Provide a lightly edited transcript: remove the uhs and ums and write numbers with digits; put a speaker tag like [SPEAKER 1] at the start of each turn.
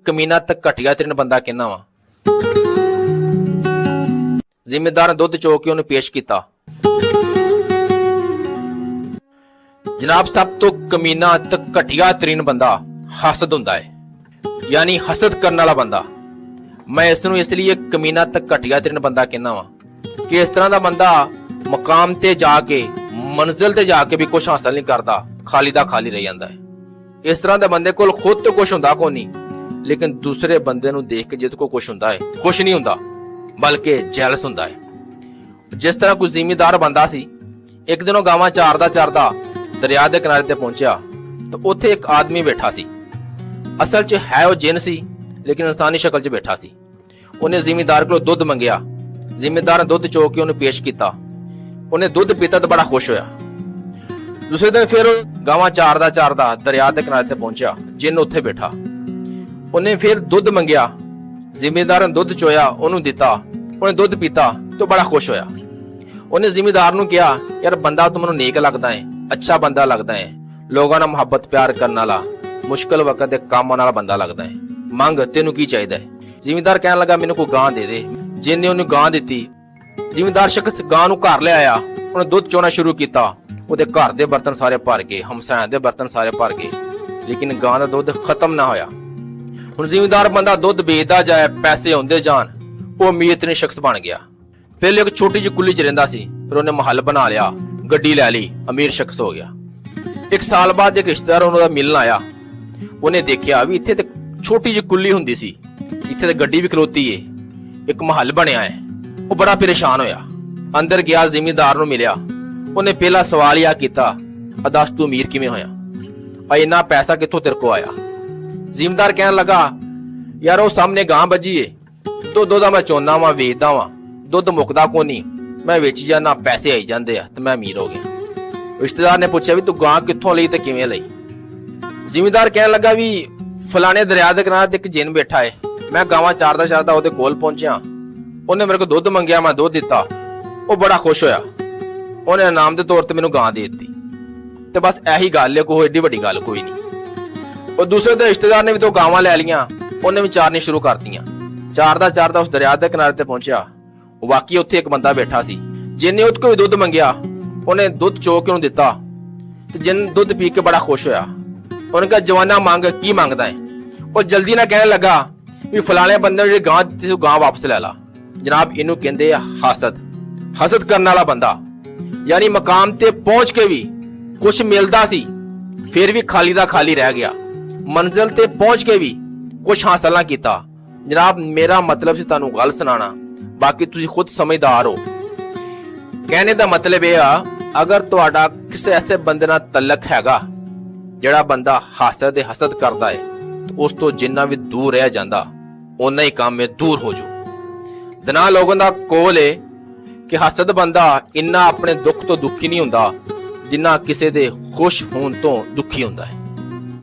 [SPEAKER 1] कमीना ते घटिया तरीन बंदा कहना वा। जिम्मेदार ने दुध चो के उन्हें पेश किया। जनाब सब तो कमीना ते घटिया तरीन बंदा हसद हुंदा है, यानी हसद करने वाला बंदा। मैं इसनूं इसलिए कमीना ते घटिया तरीन बंदा कहना वा कि इस तरह का बंदा मुकाम ते जाके मंजिल ते जाके भी कुछ हासिल नहीं करता, खाली दा खाली रह जाता है। इस तरह के बंदे कोल खुद तो कुछ हुंदा कोई नहीं, लेकिन दूसरे बंदे नूं देख के जिद को कुछ हुंदा है, कुछ नहीं हुंदा बल्कि जैलस हुंदा है। जिस तरह कोई जिम्मेदार बंदा सी, एक दिन गावां चारदा चारदा दरिया के किनारे ते पहुंचा तो उत्थे एक आदमी बैठा सी। असल च है वो जिन सी, लेकिन इंसानी शक्ल च बैठा सी। उन्हें जिम्मेदार को दुध मंगया। जिम्मेदार ने दुध चो के उन्हें पेश किया। उन्हें दुध पीता तो बड़ा खुश होया। दूसरे दिन फिर गावां चारदा चारदा दरिया के किनारे ते पहुंचा। जिन उत्थे बैठा, उन्हें फिर दुध मंगया। जिम्मेदार ने दुध चोया, उन्होंने दिता। उन्हें दुध पीता तो बड़ा खुश होया। उन्हें जिम्मेदार नूं कहा, यार बंदा तो मैनूं नेक लगदा है, अच्छा बंदा लगदा है, लोगों नाल मुहब्बत प्यार करने वाला, मुश्किल वक्त दे काम आने वाला बंदा लगदा है। मंग तेनू की चाहिए? जिम्मेदार कहने लगा, मैनूं कोई गां दे दे। जिन ने उन्हें गां दी। जिम्मेदार शख्स गां नूं घर ले आया। उन्हें दुध चोना शुरू किया। उहदे घर दे बर्तन सारे भर गए, हमसायां दे बर्तन सारे भर गए, लेकिन गां दा दुध खत्म ना होया। हुण जिम्मेदार बंदा दुध बेचदा जाए, पैसे आउंदे जान, वो अमीर तरीन शख्स बन गया। पहले एक छोटी जी कुली च रहिंदा सी, फिर उन्हें महल बना लिया, गड्डी लै ली, अमीर शख्स हो गया। एक साल बाद एक रिश्तेदार उन्होंने मिलन आया। उन्हें देखा भी इत्थे ते छोटी जी कुली हुंदी सी, इत्थे ते गड्डी भी खलोती है, एक महल बनया है। वो बड़ा परेशान होया। अंदर गया, जिम्मेदार नूं मिलिया। उन्हें पहला सवाल यह किया, दस तू अमीर किवें होया? इन्ना पैसा कित्थों तेरे को आया? जिम्मेदार कहने लगा, यार वो सामने गां बजी है, दुध मैं चोना वा, वेचदा वा, दुध मुकदा को नहीं, मैं वेची जाना, पैसे आई जाते हैं तो मैं अमीर हो गया। रिश्तेदार ने पूछा भी तू गां कित्थों लई ते किवें लई? जिम्मेदार कहने लगा भी फलाने दरिया के किनारे एक जिन बैठा है, मैं गावां चारदा चारदा उहदे कोल पहुंचा, उन्हें मेरे को दुध मंगया, मैं दुध दिता, वो बड़ा खुश होया। उन्हें इनाम के तौर पर मैनूं गां दे दी। ते बस यही गल है, कोई एडी वड्डी गल कोई नहीं। और दूसरे दिन रिश्तेदार ने भी तो गावां लै लियां, उन्हें भी चारनी शुरू कर दियां। चारदा चारदा उस दरिया के किनारे ते पहुंचा। वाकई उत्थे एक बंदा बैठा सी, जिन्ने उस को भी दुध मंगया, उन्हें दुध चो के उन्हें दिता। जिन दुध पी के बड़ा खुश होया। उन्हें कहा, जवाना मंग, की मंगदा है? और जल्दी ना कहने लगा भी फलाने बंदे ने गां दी, गां वापस ले ला। जनाब इनू कहंदे हसद। हसद करने वाला बंदा, यानी मकाम ते पहुंच के भी कुछ मिलदा सी, फिर भी खाली दा खाली रह गया। मंजिल ते पहुंच के भी कुछ हासिल ना कीता। जनाब मेरा मतलब सी तुहानू गल सुनाना, बाकी तुसीं खुद समझदार हो। कहने का मतलब यह आ, अगर तुहाडा किसी ऐसे बंदे नाल तलक हैगा जिहड़ा बंदा हसद करदा है, तो उस तो जिन्ना भी दूर रह जांदा, उन्ना ही काम में दूर हो जाओ। दना लोगों का कोल है कि हसद बंदा इन्ना अपने दुख तो दुखी नहीं हुंदा, जिन्ना किसी दे खुश होण तो दुखी हुंदा है।